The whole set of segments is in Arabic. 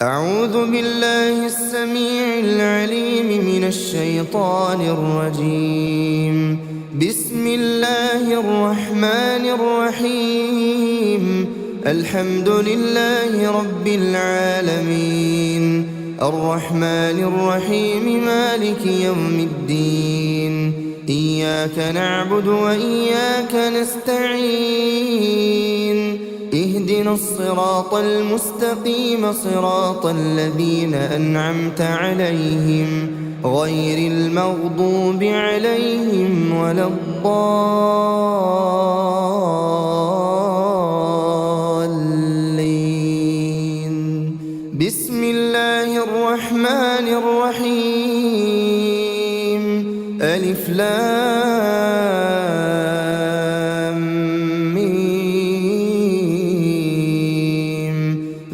أعوذ بالله السميع العليم من الشيطان الرجيم. بسم الله الرحمن الرحيم. الحمد لله رب العالمين، الرحمن الرحيم، مالك يوم الدين. إياك نعبد وإياك نستعين. اهدنا الصراط المستقيم، صراط الذين أنعمت عليهم غير المغضوب عليهم ولا الضالين. بسم الله الرحمن الرحيم. ألف لام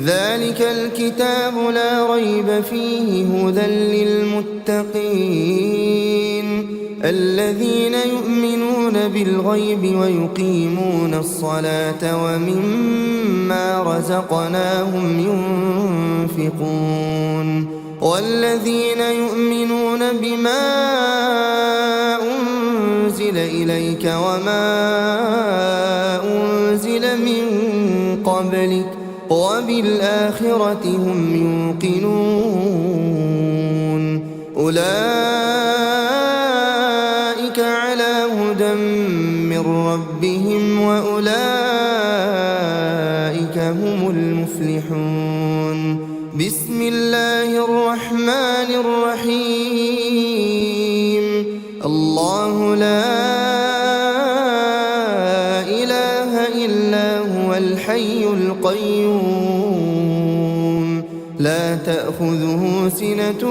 ذلك الكتاب لا ريب فيه هدى للمتقين الذين يؤمنون بالغيب ويقيمون الصلاة ومما رزقناهم ينفقون والذين يؤمنون بما أنزل إليك وما أنزل من قبلك وبالآخرة هم يوقنون. أولئك على هدى من ربهم وأولئك هم المفلحون. بسم الله الرحمن الرحيم. الله لا إله إلا هو الحي القيوم، لا تأخذه سنة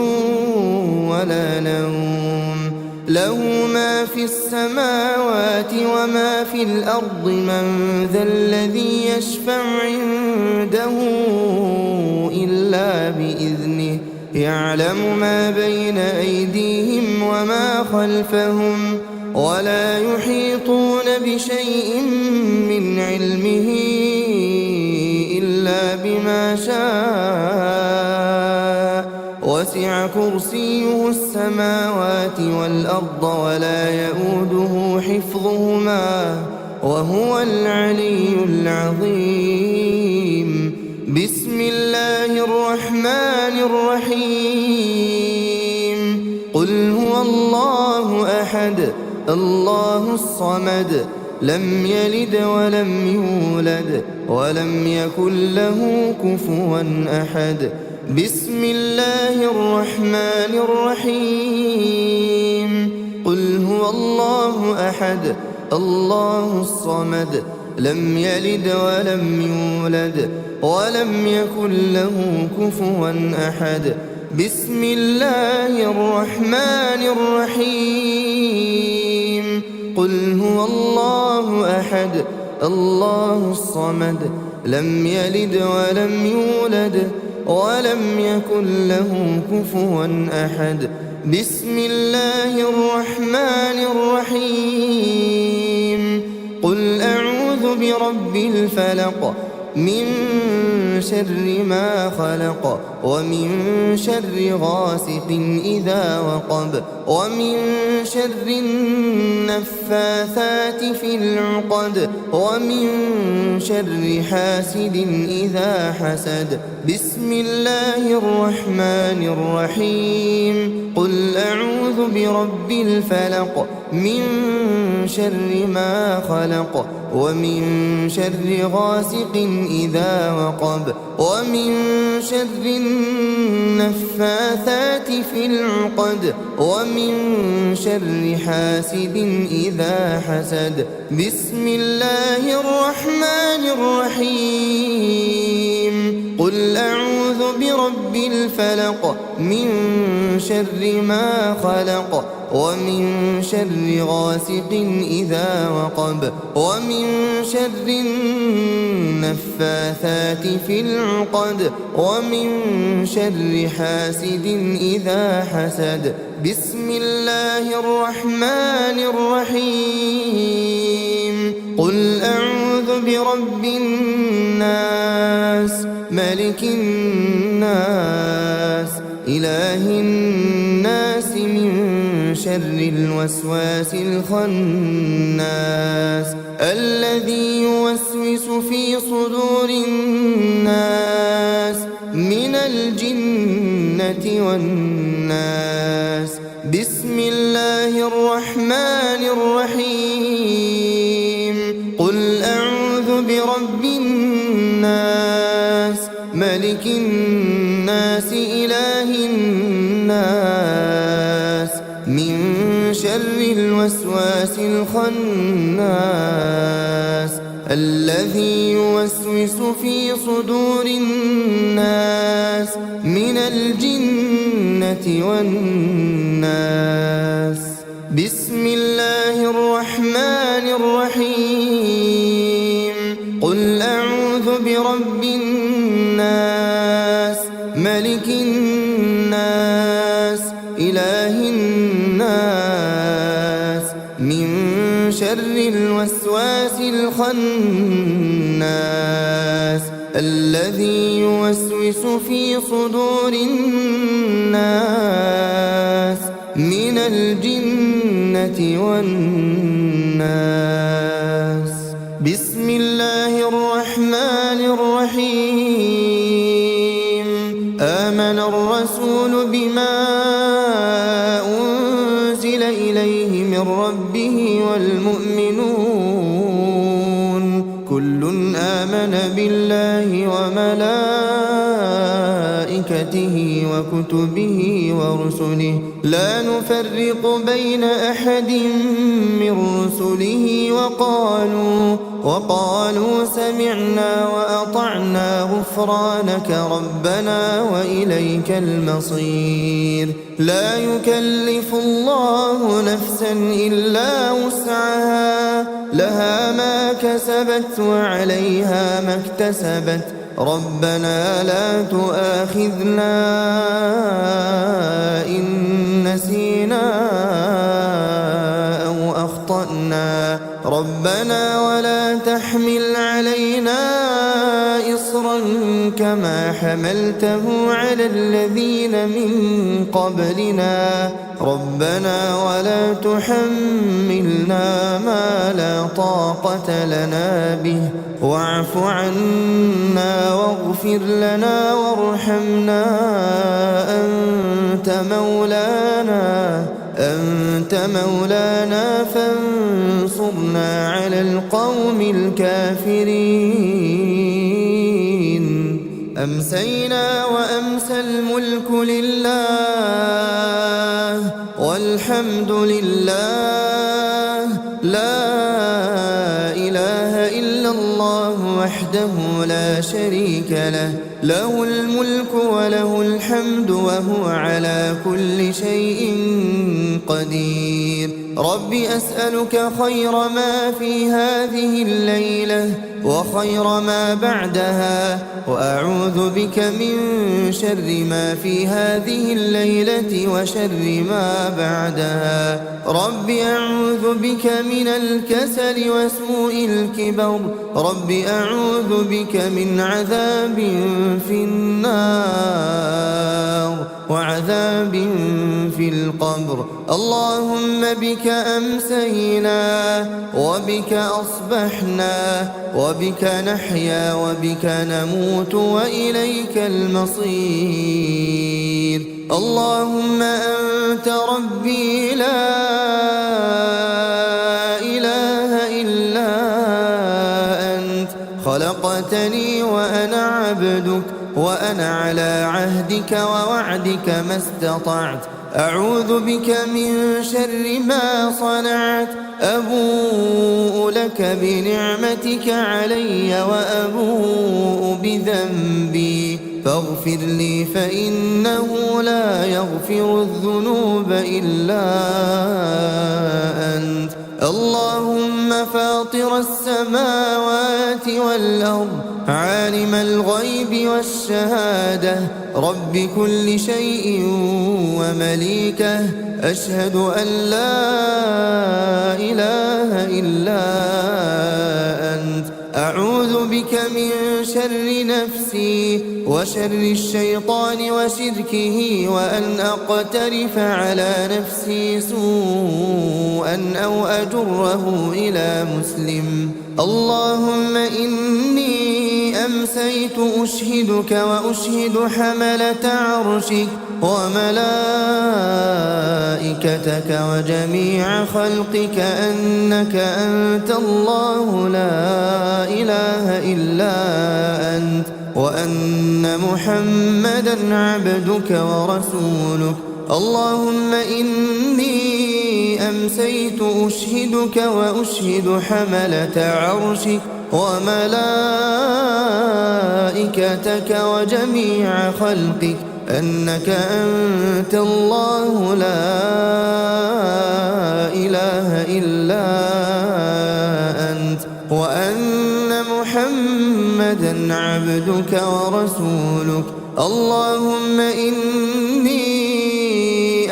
ولا نوم، له ما في السماوات وما في الأرض. من ذا الذي يشفع عنده إلا بإذنه، يعلم ما بين أيديهم وما خلفهم ولا يحيطون بشيء من علمه إلا بما شاء. وسع كرسيه السماوات والأرض ولا يؤوده حفظهما وهو العلي العظيم. بسم الله الرحمن الرحيم. قل هو الله أحد الله الصمد، لم يلد ولم يولد ولم يكن له كفوا أحد. بسم الله الرحمن الرحيم. قل هو الله أحد الله الصمد، لم يلد ولم يولد ولم يكن له كفوا أحد. بسم الله الرحمن الرحيم. قل هو الله أحد الله الصمد، لم يلد ولم يولد ولم يكن له كفوا أحد. بسم الله الرحمن الرحيم. قل أعوذ برب الفلق، من شر ما خلق، ومن شر غاسق إذا وقب، ومن شر النفاثات في العقد، ومن شر حاسد إذا حسد. بسم الله الرحمن الرحيم. قل أعوذ برب الفلق، من شر ما خلق، ومن شر غاسق إذا وقب، ومن شر النفاثات في العقد، ومن شر حاسد إذا حسد. بسم الله الرحمن الرحيم. قل أعوذ برب الفلق، من شر ما خلق، ومن شر غاسق إذا وقب، ومن شر النفاثات في العقد، ومن شر حاسد إذا حسد. بسم الله الرحمن الرحيم. قل أعوذ برب الناس، ملك الناس إله الناس من شر الوسواس الخناس الذي يوسوس في صدور الناس من الجنة والناس. بسم الله الرحمن الرحيم. قل أعوذ برب الناس ملك الناس إله الناس من شر الوسواس الخناس الذي يوسوس في صدور الناس من الجنة والناس. بسم الله الرحمن الرحيم. قل أعوذ برب الناس ملك الناس إله الناس من شر الوسواس الخناس الذي يوسوس في صدور الناس من الجنة والناس. بسم الله الرحمن الرحيم. آمن الرسول بما أنزل إليه من ربه والمؤمنون كل آمن بالله وملائكته وكتبه ورسله لا نفرق بين أحد من رسله وقالوا سمعنا وأطعنا غفرانك ربنا وإليك المصير. لا يكلف الله نفسا إلا وسعها لها ما كسبت وعليها ما اكتسبت ربنا لا تؤاخذنا إن نسينا أو أخطأنا ربنا ولا تحمل علينا إصرا كما حملته على الذين من قبلنا ربنا ولا تحملنا ما لا طاقة لنا به واعف عنا واغفر لنا وارحمنا أنت مولانا فانصرنا على القوم الكافرين. أمسينا وأمسى الملك لله والحمد لله لا إله إلا الله وحده لا شريك له له الملك وله الحمد وهو على كل شيء قدير. رب أسألك خير ما في هذه الليلة وخير ما بعدها وأعوذ بك من شر ما في هذه الليلة وشر ما بعدها. رب أعوذ بك من الكسل وسوء الكبر رب أعوذ بك من عذاب في النار وعذاب في القبر. اللهم بك أمسينا وبك أصبحنا وبك نحيا وبك نموت وإليك المصير. اللهم أنت ربي لا إله إلا أنت خلقتني وأنا عبدك وأنا على عهدك ووعدك ما استطعت. أعوذ بك من شر ما صنعت. أبوء لك بنعمتك علي وأبوء بذنبي فاغفر لي فإنه لا يغفر الذنوب إلا أنت. اللهم فاطر السماوات والأرض عالم الغيب والشهادة رب كل شيء ومليكه أشهد أن لا إله إلا أنت أعوذ بك من شر نفسي وشر الشيطان وشركه وأن أقترف على نفسي سوءا أو أجره إلى مسلم. اللهم إني أمسيت أشهدك وأشهد حملة عرشك وملائكتك وجميع خلقك أنك أنت الله لا إله إلا أنت وأن محمدا عبدك ورسولك. اللهم إني أمسيت أشهدك وأشهد حملة عرشك وملائكتك وجميع خلقك أنك أنت الله لا إله إلا أنت وأن محمدا عبدك ورسولك. اللهم إني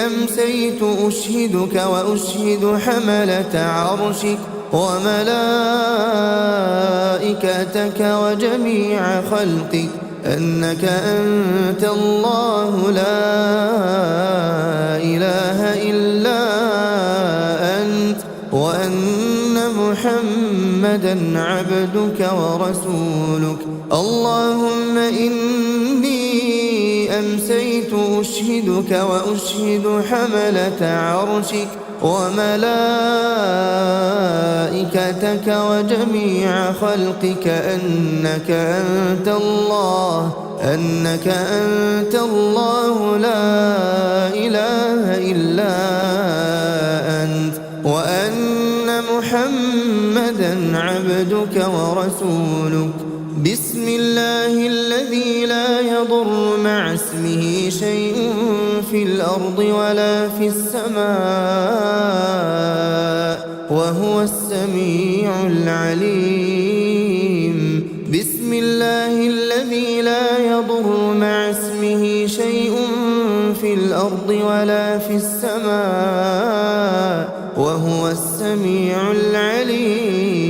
أمسيت أشهدك وأشهد حملة عرشك وملائكتك وجميع خلقك أنك أنت الله لا إله إلا أنت وأن محمدا عبدك ورسولك. اللهم إني أمسيت أشهدك وأشهد حملة عرشك وملائكتك وجميع خلقك أنك أنت الله لا إله إلا أنت وأن محمدا عبدك ورسولك. بسم الله الذي لا يضر مع اسمه شيء في الأرض ولا في السماء وهو السميع العليم. بسم الله الذي لا يضر مع اسمه شيء في الأرض ولا في السماء وهو السميع العليم.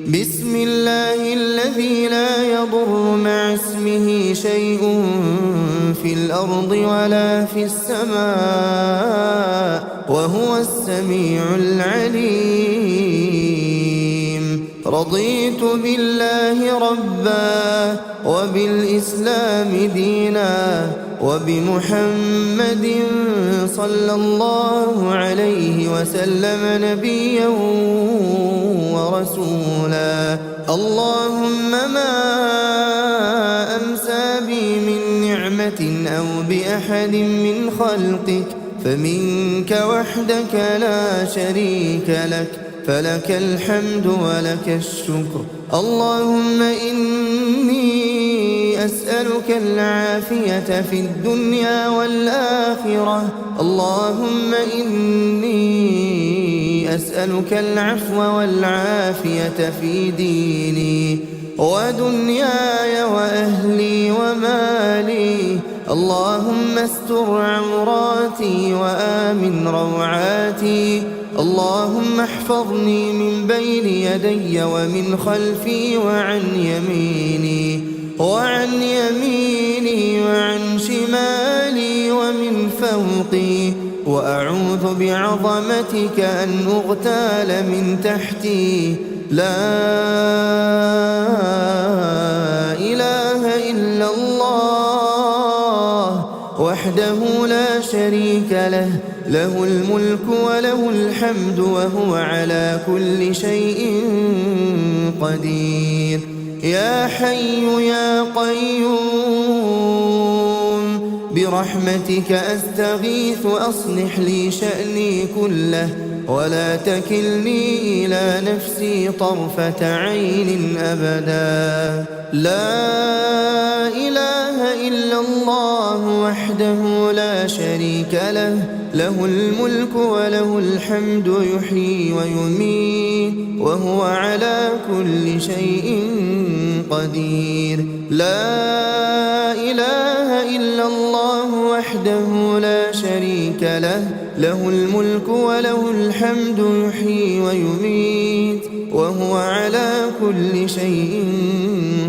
بسم الله الذي لا يضر مع اسمه شيء في الأرض ولا في السماء وهو السميع العليم. رضيت بالله ربا وبالإسلام دينا وبمحمد صلى الله عليه وسلم نبيا ورسولا. اللهم ما أمسى بي من نعمة أو بأحد من خلقك فمنك وحدك لا شريك لك فلك الحمد ولك الشكر. اللهم إني أسألك العافية في الدنيا والآخرة. اللهم إني أسألك العفو والعافية في ديني ودنياي وأهلي ومالي. اللهم استر عوراتي وآمن روعاتي. اللهم احفظني من بين يدي ومن خلفي وعن يميني وعن شمالي ومن فوقي. وأعوذ بعظمتك أن أغتال من تحتي. لا إله إلا الله وحده لا شريك له له الملك وله الحمد وهو على كل شيء قدير. يا حي يا قيوم برحمتك أستغيث أصلح لي شأني كله ولا تكلني إلى نفسي طرفة عين أبدا. لا إله إلا الله وحده لا شريك له له الملك وله الحمد يحيي ويميت وهو على كل شيء قدير. لا إله إلا الله وحده لا شريك شريك له، له الملك وله الحمد يحيي ويميت وهو على كل شيء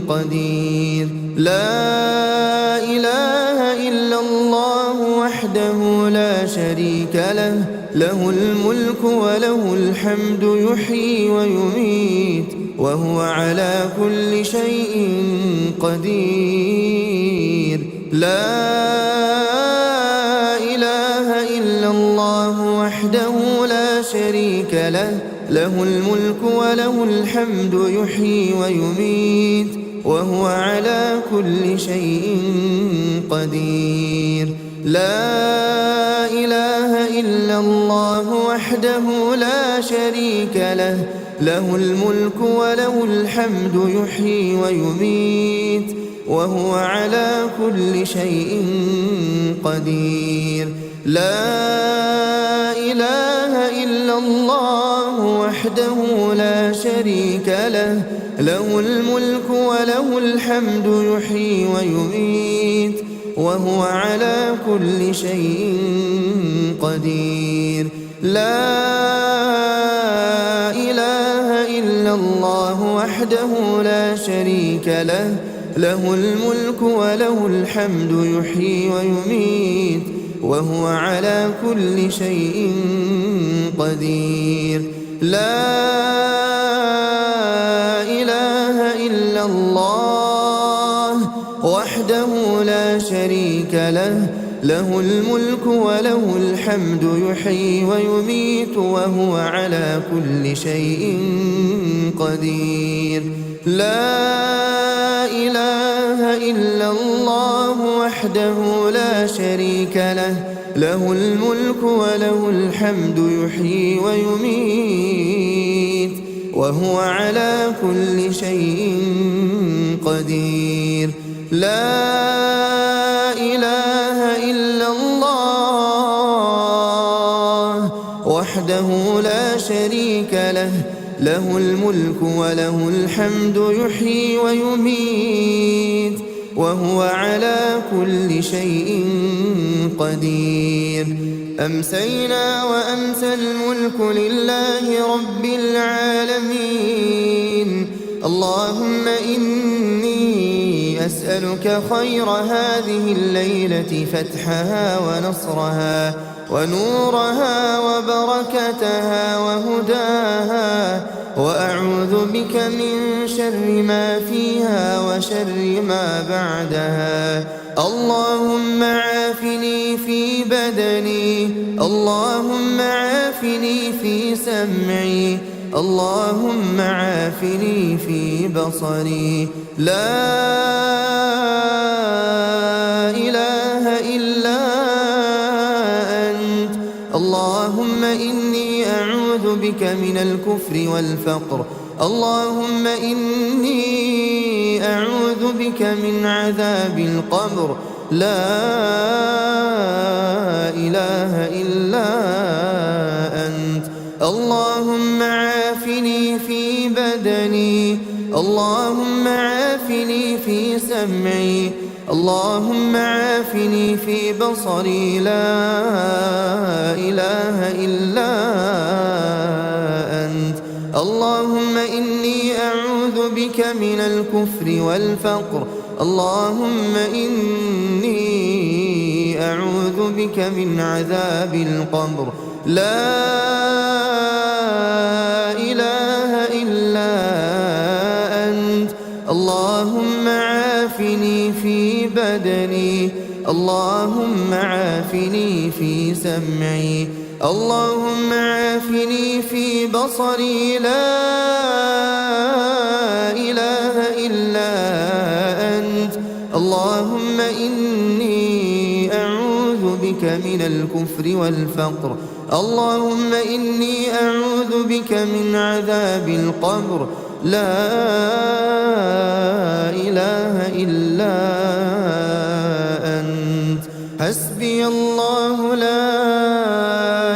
قدير. لا إله إلا الله وحده لا شريك له، له الملك وله الحمد يحيي ويميت وهو على كل شيء قدير. لا إله إلا الله وحده لا شريك له، له الملك وله الحمد يحيي ويميت وهو على كل شيء قدير. لا إله إلا الله وحده لا شريك له، له الملك وله الحمد يحيي ويميت وهو على كل شيء قدير. لا إله إلا الله وحده لا شريك له، له الملك وله الحمد يحيي ويميت وهو على كل شيء قدير. لا إله إلا الله وحده لا شريك له، له الملك وله الحمد يحيي ويميت وهو على كل شيء قدير. لا إله إلا الله وحده لا شريك له، له الملك وله الحمد يحيي ويميت وهو على كل شيء قدير. لا إله إلا الله وحده لا شريك له، له الملك وله الحمد يحيي ويميت وهو على كل شيء قدير. لا إله إلا الله وحده لا شريك له، له الملك وله الحمد يحيي ويميت وهو على كل شيء قدير. أمسينا وأمسى الملك لله رب العالمين. اللهم إني أسألك خير هذه الليلة، فتحها ونصرها ونورها وبركتها وهداها، وأعوذ بك من شر ما فيها وشر ما بعدها. اللهم عافني في بدني، اللهم عافني في سمعي، اللهم عافني في بصري. لا إله إلا أنت. اللهم إني أعوذ بك من الكفر والفقر، اللهم إني أعوذ بك من عذاب القبر. لا إله إلا أنت. اللهم عافني في بدني، اللهم عافني في سمعي، اللهم عافني في بصري. لا إله إلا أنت. اللهم إني أعوذ بك من الكفر والفقر، اللهم إني أعوذ بك من عذاب القبر. لا إله إلا أنت. اللهم عافني في بدني، اللهم عافني في سمعي، اللهم عافني في بصري. لا إله إلا أنت. اللهم إني أعوذ بك من الكفر والفقر، اللهم إني أعوذ بك من عذاب القبر. لا إله إلا أنت. حسبي الله لا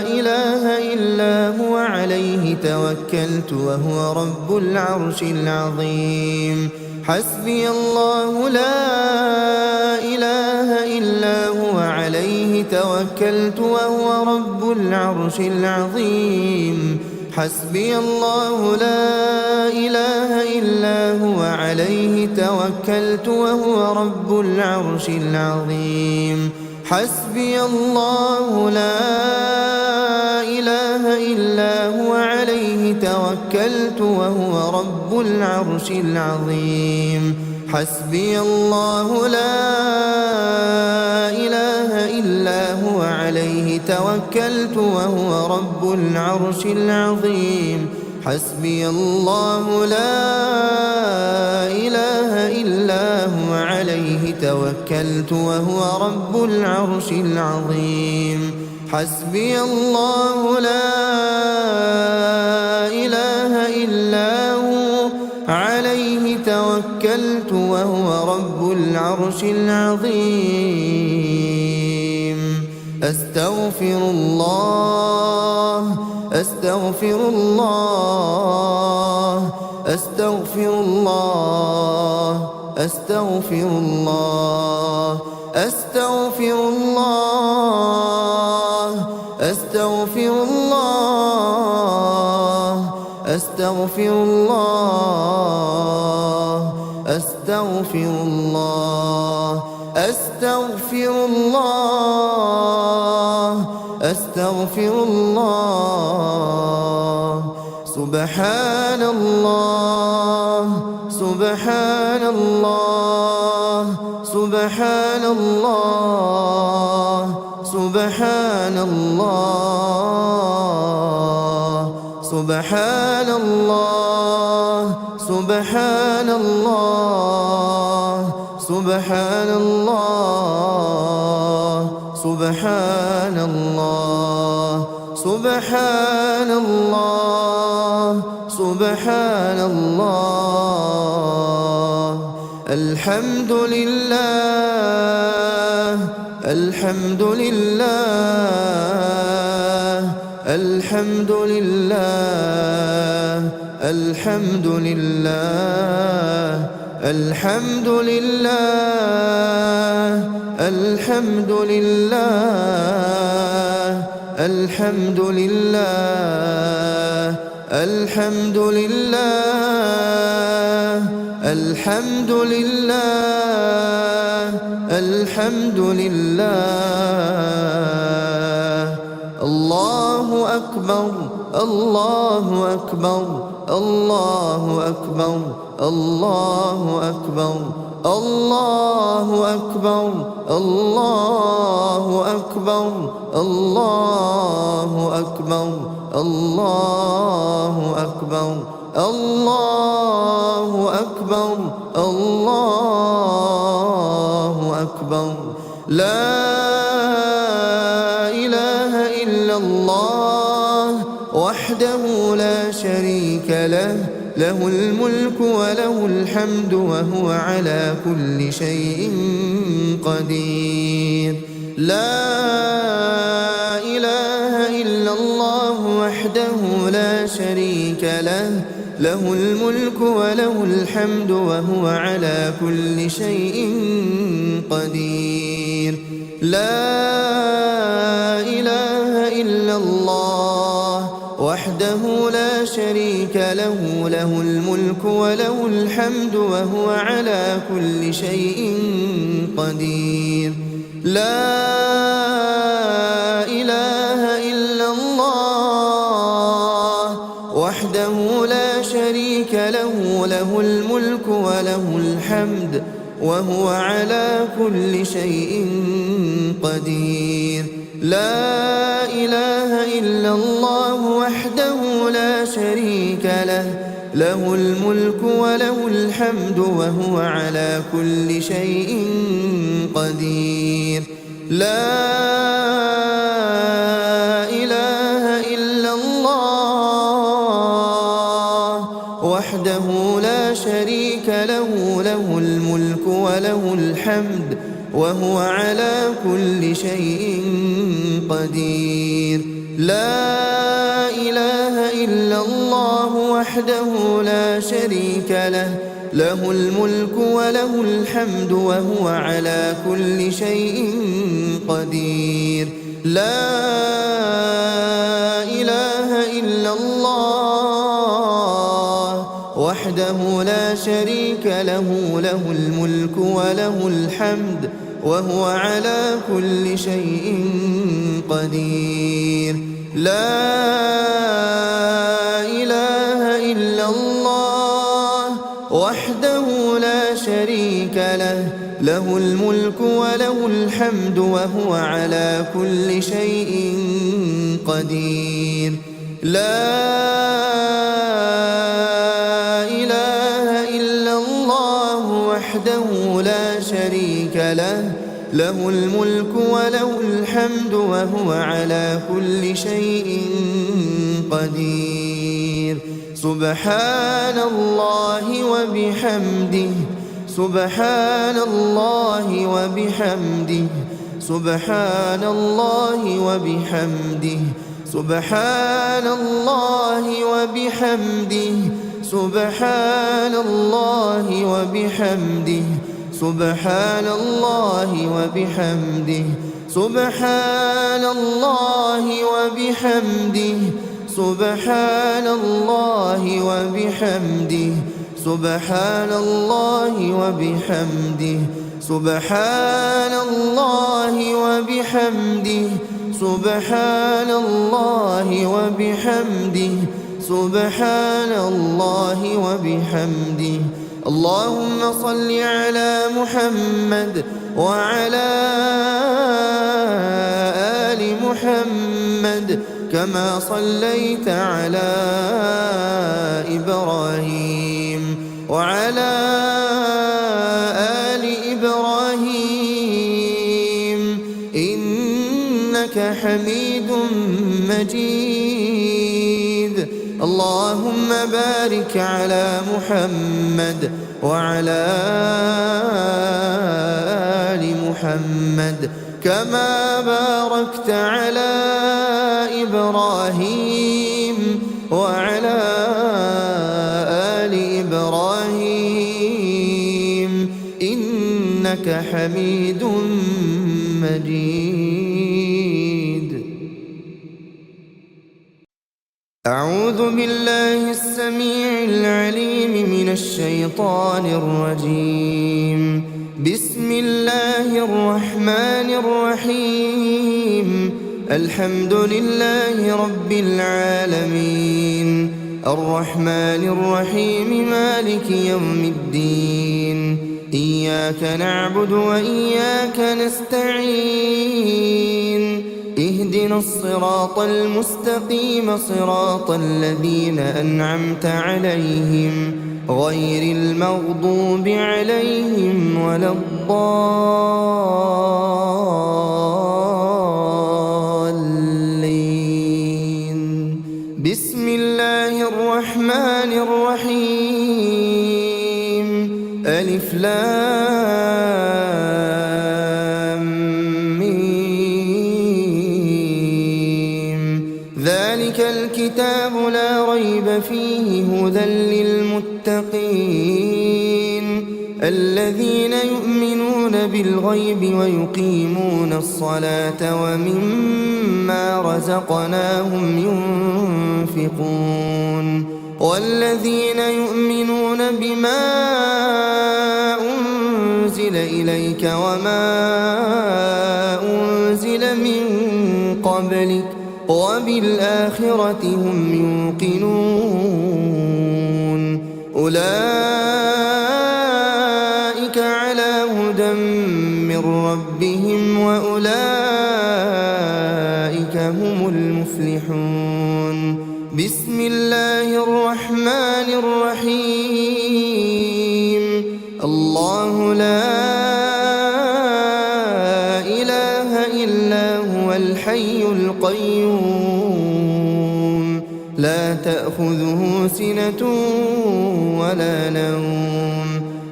إله إلا هو، عليه توكلت وهو رب العرش العظيم. حسبي الله لا إله إلا هو، عليه توكلت وهو رب العرش العظيم حسبي الله لا إله إلا هو عليه توكلت وهو رب العرش العظيم حسبي الله لا إله إلا هو عليه توكلت وهو رب العرش العظيم حسبي الله لا إله إلا هو عليه توكلت وهو رب العرش العظيم حسبي الله لا إله إلا هو عليه توكلت وهو رب العرش العظيم حسبي الله لا إله إلا هو عليه توكلت وهو رب العرش العظيم أستغفر الله أستغفر الله أستغفر الله أستغفر الله أستغفر الله أستغفر الله أستغفر الله أستغفر الله أستغفر الله أستغفر الله سبحان الله سبحان الله سبحان الله سبحان الله سبحان الله سبحان الله سبحان الله سبحان الله سبحان الله سبحان الله الحمد لله الحمد لله الحمد لله الحمد لله الحمد لله الحمد لله الحمد لله الحمد لله الحمد لله الحمد لله الله أكبر الله أكبر الله أكبر الله أكبر الله أكبر الله أكبر الله أكبر الله أكبر الله أكبر الله أكبر لا إله إلا الله وحده لا شريك له له الملك وله الحمد وهو على كل شيء قدير لا إله إلا الله وحده لا شريك له له الملك وله الحمد وهو على كل شيء قدير لا إله إلا الله وحده لا شريك له له الملك وله الحمد وهو على كل شيء قدير لا إله إلا الله وحده لا شريك له له الملك وله الحمد وهو على كل شيء قدير لا إله إلا الله وحده لا شريك له له الملك وله الحمد وهو على كل شيء قدير لا إله إلا الله وحده لا شريك له له الملك وله الحمد وهو على كل شيء قدير لا إله إلا الله وحده لا شريك له له الملك وله الحمد وهو على كل شيء قدير. لا إله إلا الله وحده لا شريك له، له الملك وله الحمد وهو على كل شيء قدير. لا إله إلا الله وحده لا شريك له، له الملك وله الحمد وهو على كل شيء قدير. لا إله إلا الله وحده لا شريك له، له الملك وله الحمد وهو على كل شيء قدير. سبحان الله وبحمده، سبحان الله وبحمده، سبحان الله وبحمده، سبحان الله وبحمده، سبحان الله وبحمده، سبحان الله وبحمده، سبحان الله وبحمده، سبحان الله وبحمده، سبحان الله وبحمده، سبحان الله وبحمده، سبحان الله وبحمده، سبحان الله وبحمده. اللهم صل على محمد وعلى آل محمد كما صليت على إبراهيم وعلى آل إبراهيم إنك حميد مجيد. اللهم بارك على محمد وعلى آل محمد كما باركت على إبراهيم وعلى آل إبراهيم إنك حميد مجيد. أعوذ بالله السميع العليم من الشيطان الرجيم. بسم الله الرحمن الرحيم. الحمد لله رب العالمين، الرحمن الرحيم، مالك يوم الدين. إياك نعبد وإياك نستعين. اهدنا الصراط المستقيم، صراط الذين أنعمت عليهم غير المغضوب عليهم ولا الضالين. بسم الله الرحمن الرحيم. ألف لام ميم. ذلك الكتاب لا ريب فيه هدى للمتقين الذين يؤمنون بالغيب ويقيمون الصلاة ومما رزقناهم ينفقون والذين يؤمنون بما أنزل إليك وما أنزل من قبلك وبالآخرة هم يوقنون أولئك على هدى من ربهم وأولئك هم المفلحون. بسم الله الرحمن الرحيم. الله لا إله إلا هو الحي القيوم لا تأخذه سنة ولا نوم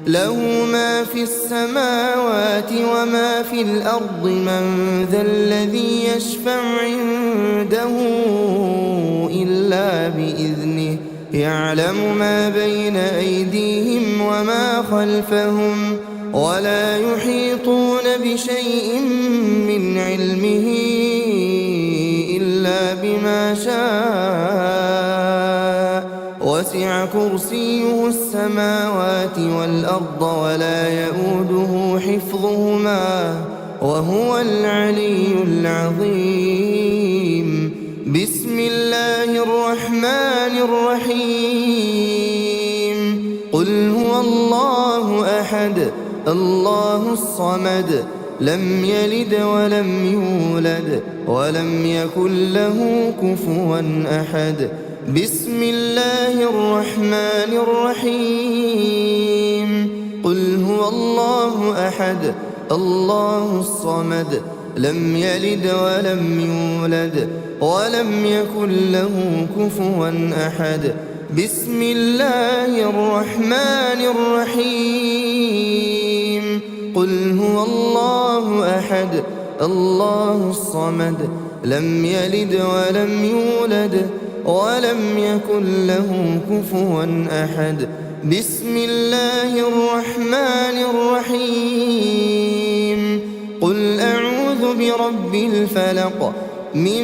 له ما في السماوات وما في الأرض من ذا الذي يشفع عنده إلا بإذنه يعلم ما بين أيديهم وما خلفهم ولا يحيطون بشيء من علمه إلا بما شاء وسع كرسيه السماوات والأرض ولا يئوده حفظهما وهو العلي العظيم. بسم الله الرحمن الرحيم. قل هو الله أحد الله الصمد لم يلد ولم يولد ولم يكن له كفوا أحد. بسم الله الرحمن الرحيم. قل هو الله أحد الله الصمد لم يلد ولم يولد ولم يكن له كفوا أحد. بسم الله الرحمن الرحيم. قل هو الله أحد الله الصمد لم يلد ولم يولد ولم يكن له كفوا أحد. بسم الله الرحمن الرحيم. قل أعوذ برب الفلق من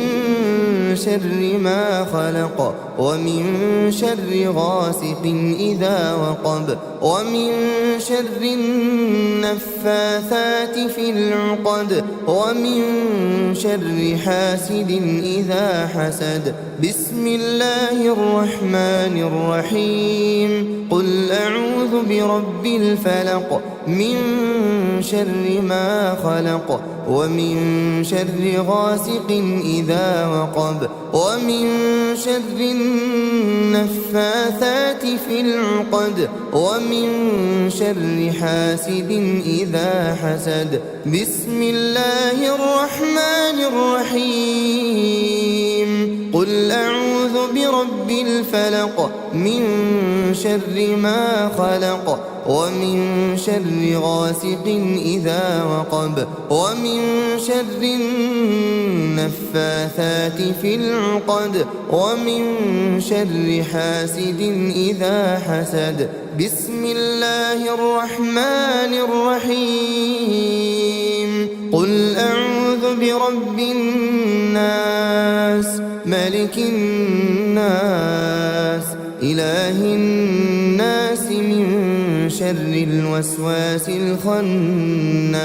شر ما خلق ومن شر غاسق إذا وقب ومن شر النفاثات في العقد ومن شر حاسد إذا حسد. بسم الله الرحمن الرحيم. قل أعوذ برب الفلق من شر ما خلق ومن شر غاسق إذا وقب ومن شر النفاثات في العقد ومن شر حاسد إذا حسد. بسم الله الرحمن الرحيم. قل أعوذ برب الفلق من شر ما خلق ومن شر غاسق إذا وقب ومن شر النفاثات في العقد ومن شر حاسد إذا حسد. بسم الله الرحمن الرحيم. قل أعوذ برب الناس ملك الناس إله الناس من شر الوسواس الخناس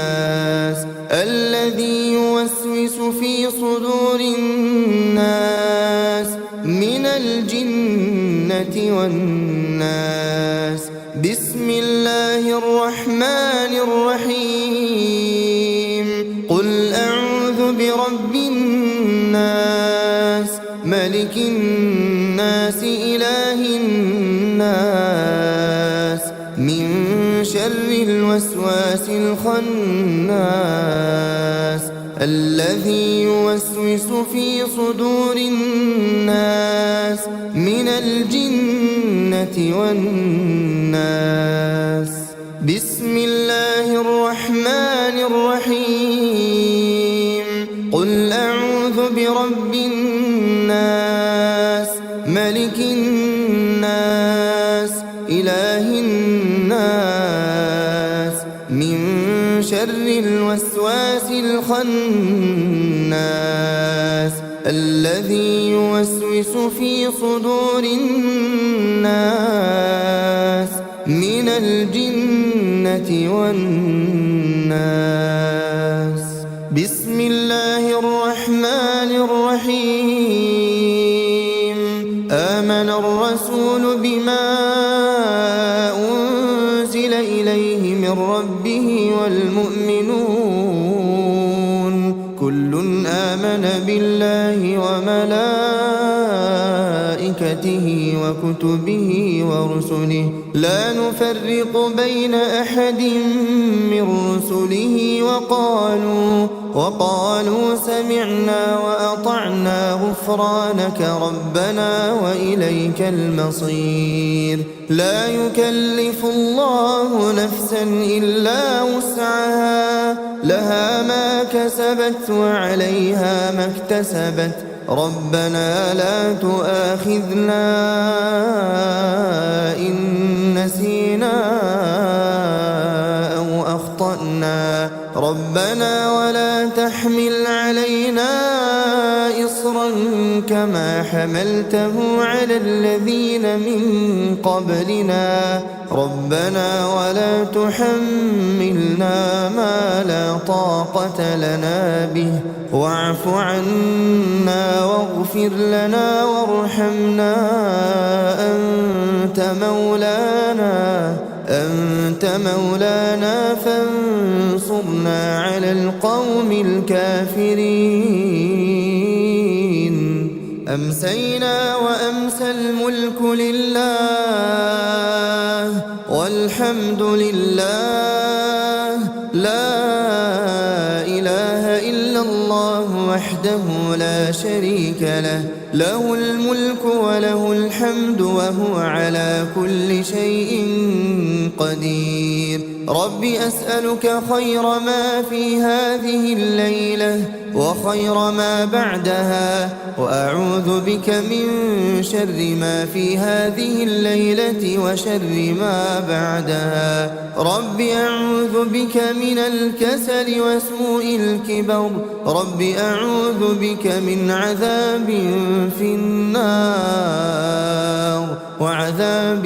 الذي يوسوس في صدور الناس من الجنة والناس. بسم الله الرحمن الرحيم. قل أعوذ برب الناس ملك الناس إله الناس من شر الوسواس الخناس الذي يوسوس في صدور الناس من الجنة والناس. بسم الله الرحمن الرحيم. قل أعوذ برب الناس ملك الناس إله الناس من شر الوسواس الخناس الذي يوسوس في صدور الناس من الجنة والناس. بسم الله الرحمن الرحيم. آمن الرسول بما أنزل إليه من ربه والمؤمنون كل آمن بالله وملائكته وكتبه ورسله لا نفرق بين أحد من رسله وقالوا سمعنا وأطعنا غفرانك ربنا وإليك المصير. لا يكلف الله نفسا إلا وسعها لها ما كسبت وعليها ما اكتسبت ربنا لا تؤاخذنا إن نسينا أو أخطأنا ربنا ولا تحمل علينا إصرا كما حملته على الذين من قبلنا ربنا ولا تحملنا ما لا طاقة لنا به واعف عنا واغفر لنا وارحمنا أنت مولانا فانصرنا على القوم الكافرين أمسينا وأمسى الملك لله والحمد لله لا إله إلا الله وحده لا شريك له له الملك وله الحمد وهو على كل شيء قدير رب أسألك خير ما في هذه الليلة وخير ما بعدها وأعوذ بك من شر ما في هذه الليلة وشر ما بعدها رب أعوذ بك من الكسل وسوء الكبر رب أعوذ بك من عذاب في النار وعذاب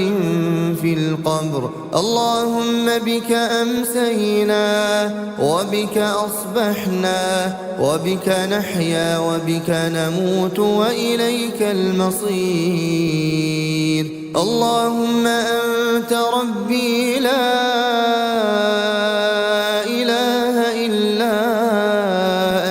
في القبر اللهم بك أمسينا وبك أصبحنا وبك نحيا وبك نموت وإليك المصير اللهم أنت ربي لا إله إلا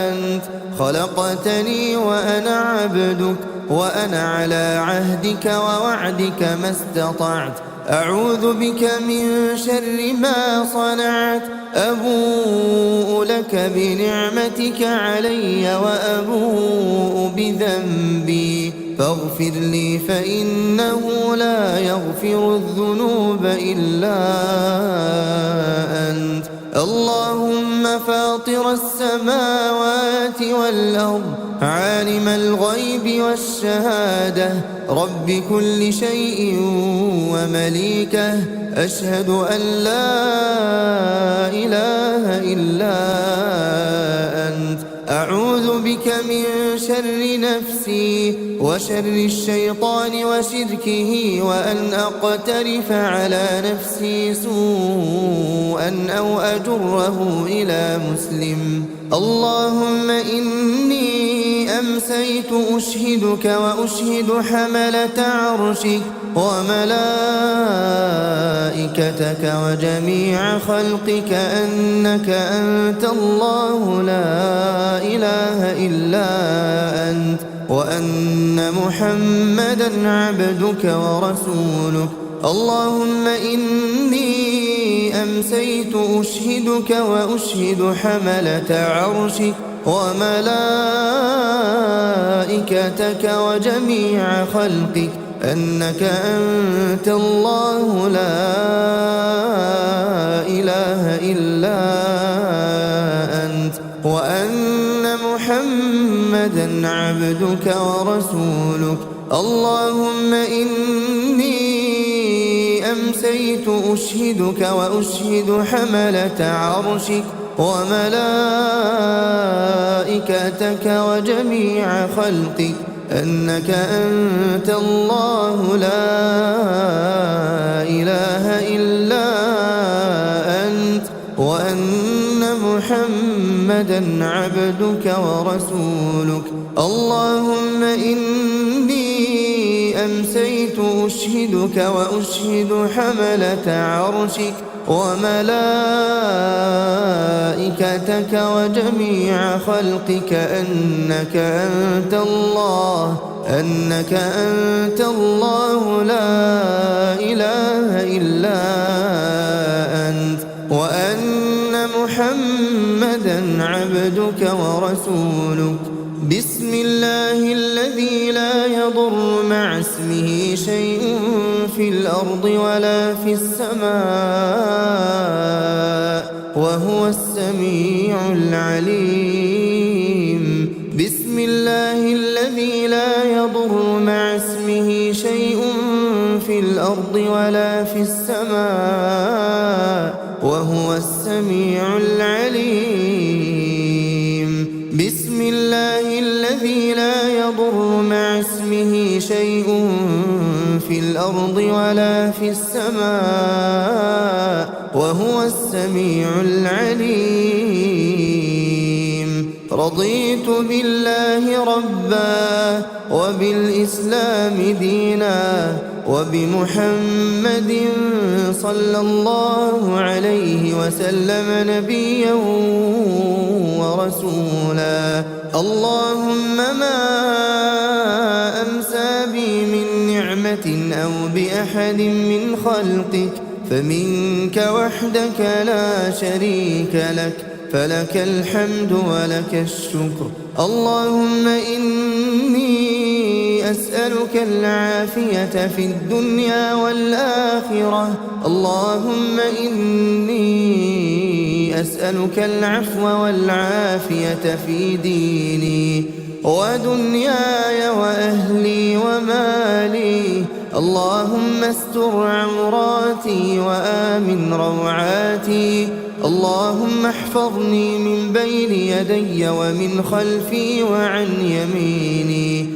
أنت خلقتني وأنا عبدك وأنا على عهدك ووعدك ما استطعت أعوذ بك من شر ما صنعت أبوء لك بنعمتك علي وأبوء بذنبي فاغفر لي فإنه لا يغفر الذنوب إلا أنت اللهم فاطر السماوات والأرض عالم الغيب والشهادة رب كل شيء ومليكه أشهد أن لا إله إلا أنت أعوذ بك من شر نفسي وشر الشيطان وشركه وأن أقترف على نفسي سوءا أو أجره إلى مسلم اللهم إني أمسيت أشهدك وأشهد حملة عرشك وملائكتك وجميع خلقك أنك أنت الله لا إله إلا أنت وأن محمدا عبدك ورسولك اللهم إني أمسيت أشهدك وأشهد حملة عرشك وملائكتك وجميع خلقك أنك أنت الله لا إله إلا أنت وأن محمدا عبدك ورسولك اللهم إني أمسيت أشهدك وأشهد حملة عرشك وملائكتك وجميع خلقك أنك أنت الله لا إله إلا أنت وأن محمدا عبدك ورسولك اللهم إني أمسيت أشهدك وأشهد حملة عرشك وملائكتك وجميع خلقك أنك أنت الله لا إله إلا أنت وأن محمدا عبدك ورسولك بسم الله الذي لا يضر مع اسمه شيء في الأرض ولا في السماء وهو السميع العليم بسم الله الذي لا يضر مع اسمه شيء في الأرض ولا في السماء وهو السميع العليم الأرض ولا في السماء وهو السميع العليم. رضيت بالله ربا وبالإسلام دينا وبمحمد صلى الله عليه وسلم نبيا ورسولا. اللهم ما أمسى بي من نعمة أو بأحد من خلقك فمنك وحدك لا شريك لك، فلك الحمد ولك الشكر. اللهم إني أسألك العافية في الدنيا والآخرة. اللهم إني أسألك العفو والعافية في ديني ودنياي وأهلي ومالي. اللهم استر عوراتي وآمن روعاتي. اللهم احفظني من بين يدي ومن خلفي وعن يميني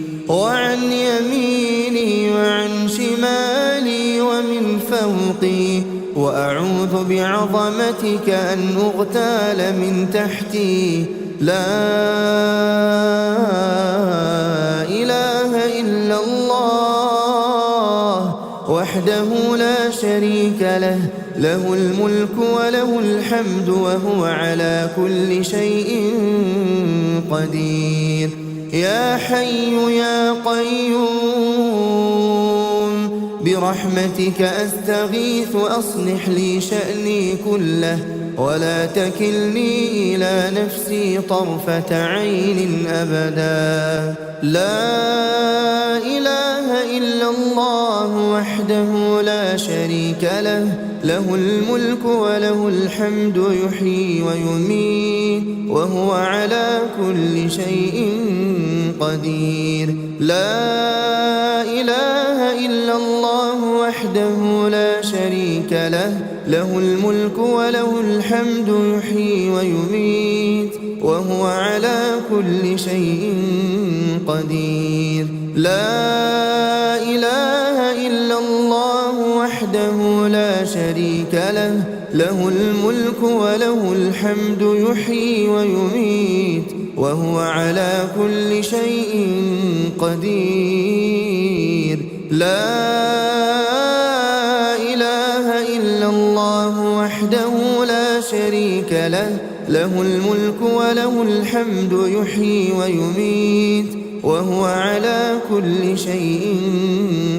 وعن شمالي ومن فوقي، وأعوذ بعظمتك أن أغتال من تحتي. لا إله إلا الله وحده لا شريك له، له الملك وله الحمد وهو على كل شيء قدير. يا حي يا قيوم برحمتك أستغيث أصلح لي شأني كله ولا تكلني إلى نفسي طرفة عين أبدا. لا إله إلا الله وحده لا شريك له، له الملك وله الحمد يحيي ويميت وهو على كل شيء قدير. لا إله إلا الله وحده لا شريك له، له الملك وله الحمد يحيي ويميت وهو على كل شيء قدير. لا إله إلا الله وحده لا شريك له، له الملك وله الحمد يحيي ويميت وهو على كل شيء قدير. لا إله إلا الله وحده لا شريك له، له الملك وله الحمد يحيي ويميت وهو على كل شيء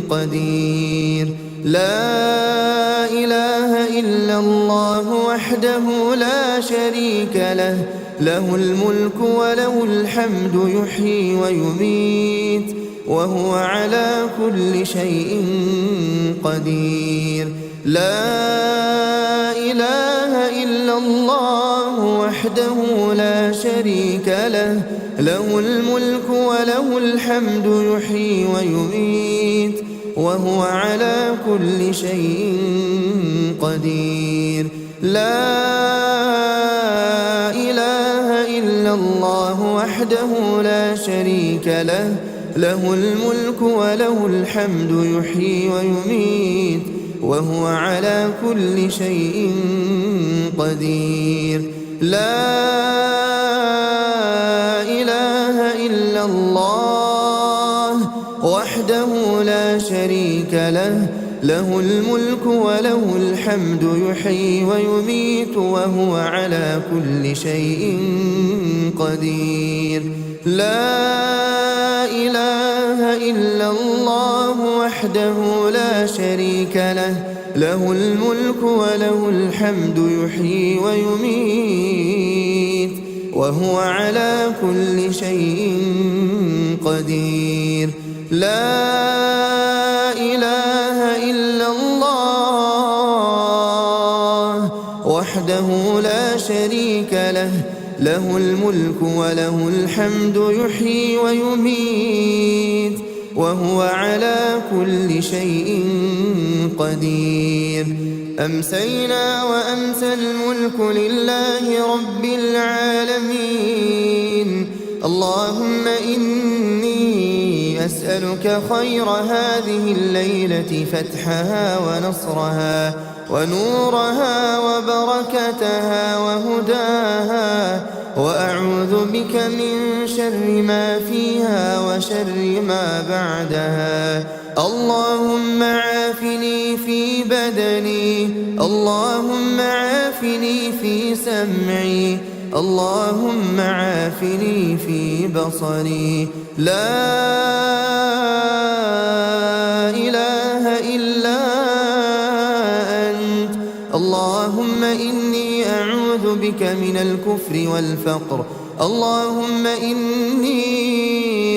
قدير. لا إله إلا الله وحده لا شريك له، له الملك وله الحمد يحيي ويميت وهو على كل شيء قدير. لا إله إلا الله وحده لا شريك له، له الملك وله الحمد يحيي ويميت وهو على كل شيء قدير. لا إله إلا الله وحده لا شريك له، له الملك وله الحمد يحيي ويميت وهو على كل شيء قدير. لا إله إلا الله وحده لا شريك له، له الملك وله الحمد يحيي ويميت وهو على كل شيء قدير. لا إله إلا الله وحده لا شريك له، له الملك وله الحمد يحيي ويميت وهو على كل شيء قدير. لا إله إلا الله وحده لا شريك له، له الملك وله الحمد يحيي ويميت وهو على كل شيء قدير. أمسينا وأمسى الملك لله رب العالمين. اللهم إني أسألك نسألك خير هذه الليلة فتحها ونصرها ونورها وبركتها وهداها، وأعوذ بك من شر ما فيها وشر ما بعدها. اللهم عافني في بدني، اللهم عافني في سمعي، اللهم عافني في بصري. لا إله إلا أنت. اللهم إني أعوذ بك من الكفر والفقر، اللهم إني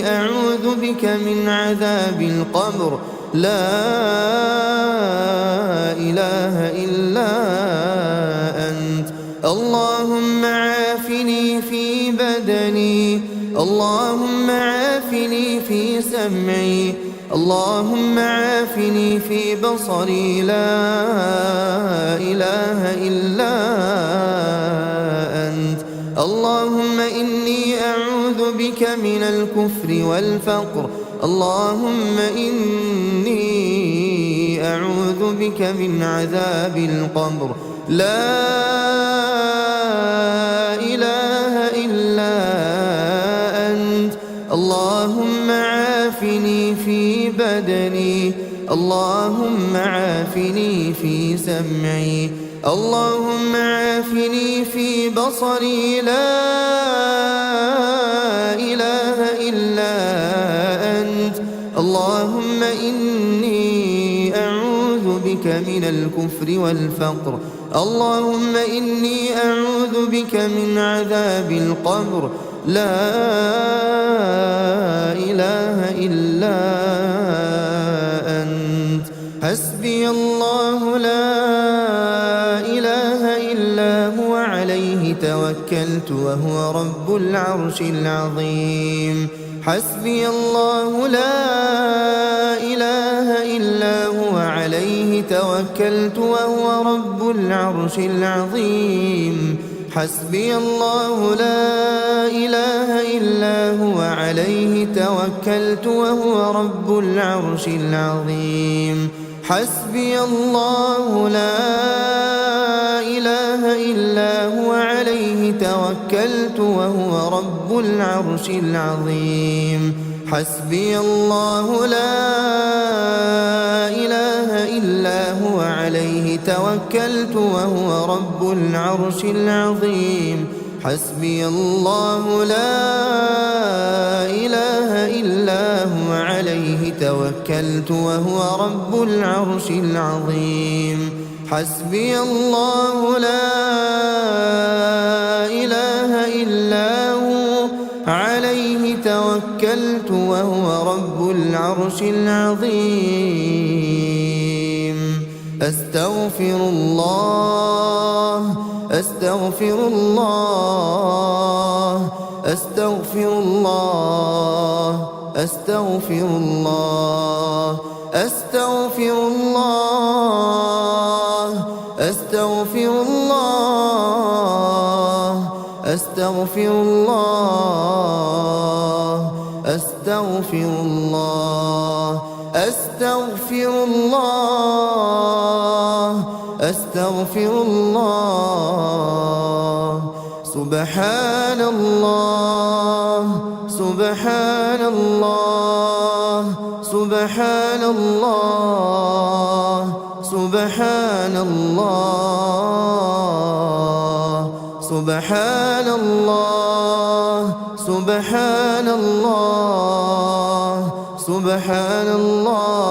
أعوذ بك من عذاب القبر. لا إله إلا أنت. اللهم عافني في بدني، اللهم عافني في سمعي، اللهم عافني في بصري. لا إله إلا أنت. اللهم إني أعوذ بك من الكفر والفقر، اللهم إني أعوذ بك من عذاب القبر. لا إله إلا أنت. اللهم عافني في بدني، اللهم عافني في سمعي، اللهم عافني في بصري. لا إله إلا أنت. اللهم إني أعوذ بك من الكفر والفقر، اللهم إني أعوذ بك من عذاب القبر. لا إله إلا أنت. حسبي الله لا إله إلا هو، عليه توكلت وهو رب العرش العظيم. حسبي الله لا إله إلا هو، عليه توكلت وهو رب العرش العظيم. حسبي الله لا إله إلا هو، عليه توكلت وهو رب العرش العظيم. حسبي الله لا إله إلا هو، عليه توكلت وهو رب العرش العظيم. حسبي الله لا إله إلا هو، عليه توكلت وهو رب العرش العظيم. حسبي الله لا إله إلا هو، عليه توكلت وهو رب العرش العظيم. حسبي الله لا إله إلا هو، عليه توكلت وهو رب العرش العظيم. أستغفر الله، أستغفر الله، أستغفر الله، أستغفر الله، أستغفر الله، أستغفر الله، أستغفر الله، أستغفر الله، أستغفر الله، أستغفر الله. سبحان الله، سبحان الله، سبحان الله، سبحان الله، سبحان الله، سبحان الله، سبحان الله،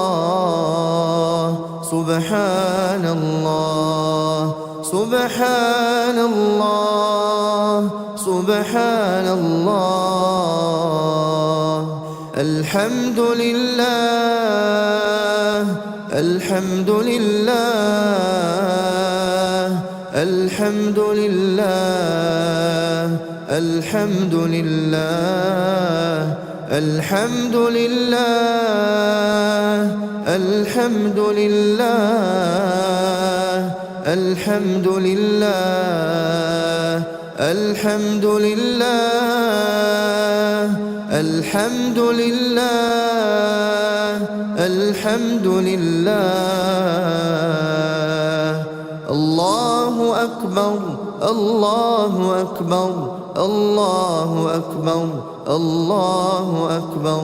سبحان الله، سبحان الله، سبحان الله. الحمد لله، الحمد لله، الحمد لله، الحمد لله، الحمد لله، الحمد لله، الحمد لله، الحمد لله، الحمد لله الحمد لله. الله أكبر الله أكبر الله أكبر الله أكبر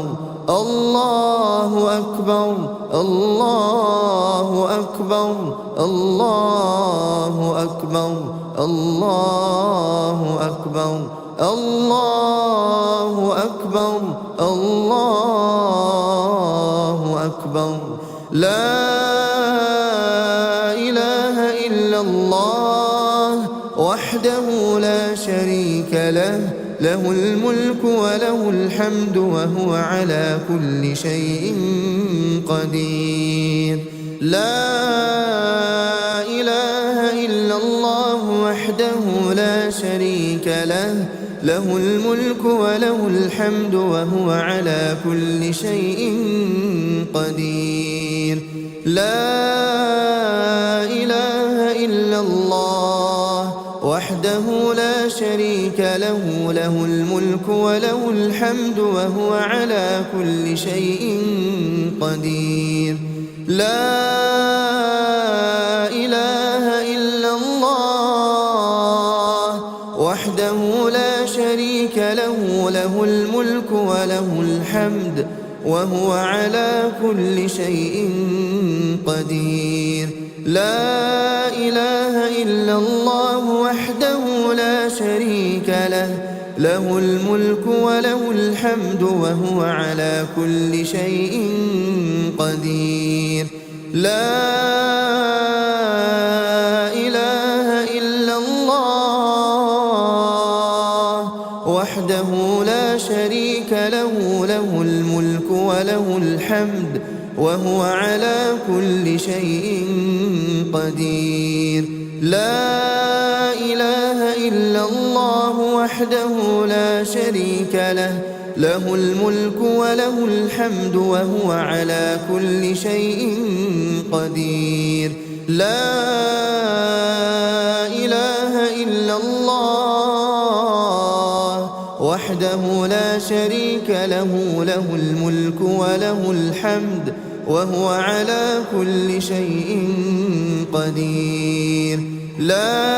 الله أكبر الله أكبر الله أكبر الله أكبر الله أكبر الله أكبر. لا إله إلا الله وحده لا شريك له، له الملك وله الحمد وهو على كل شيء قدير. لا إله إلا الله وحده لا شريك له، له الملك وله الحمد وهو على كل شيء قدير. لا إله إلا الله وحده لا شريك له، له الملك وله الحمد وهو على كل شيء قدير. لا إله إلا الله وحده لا شريك له، له الملك وله الحمد وهو على كل شيء قدير. لا إله إلا الله وحده لا شريك له، له الملك وله الحمد وهو على كل شيء قدير. لا إله إلا الله وحده لا شريك له، له الملك وله الحمد وهو على كل شيء قدير. لا إله إلا الله وحده لا شريك له، له الملك وله الحمد وهو على كل شيء قدير. لا إله إلا الله وحده لا شريك له، له الملك وله الحمد وهو على كل شيء قدير. لا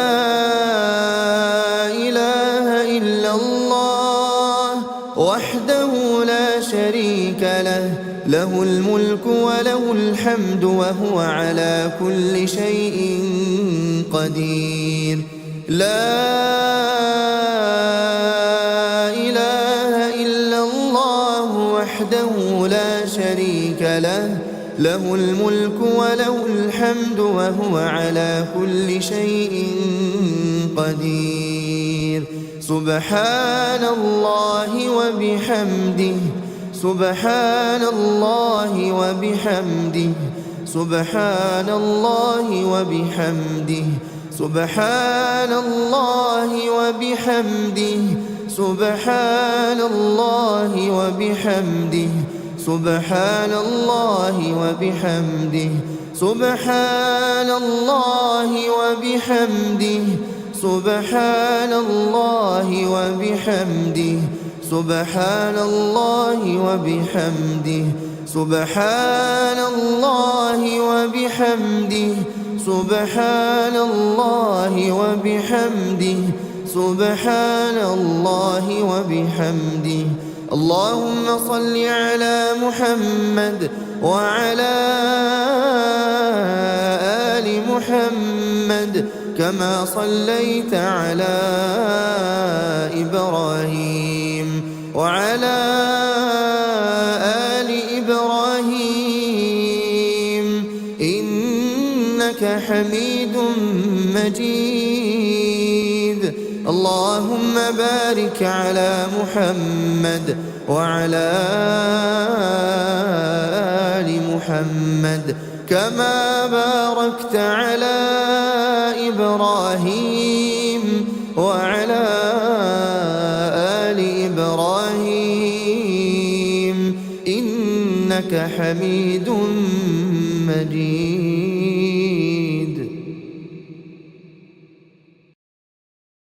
إله إلا الله وحده لا شريك له، له الملك وله الحمد وهو على كل شيء قدير. لا إله إلا الله وحده لا شريك له، له الملك وله الحمد وهو على كل شيء قدير. سبحان الله وبحمده، سبحان الله وبحمده، سبحان الله وبحمده، سبحان الله وبحمده، سبحان الله وبحمده، سبحان الله وبحمده، سبحان الله وبحمده، سبحان الله وبحمده، سبحان الله وبحمده، سبحان الله وبحمده، سبحان الله وبحمده، سبحان الله وبحمده. اللهم صل على محمد وعلى آل محمد كما صليت على إبراهيم وعلى آل إبراهيم إنك حميد مجيد. اللهم بارك على محمد وعلى آل محمد كما باركت على إبراهيم وعلى آل إبراهيم إنك حميد مجيد.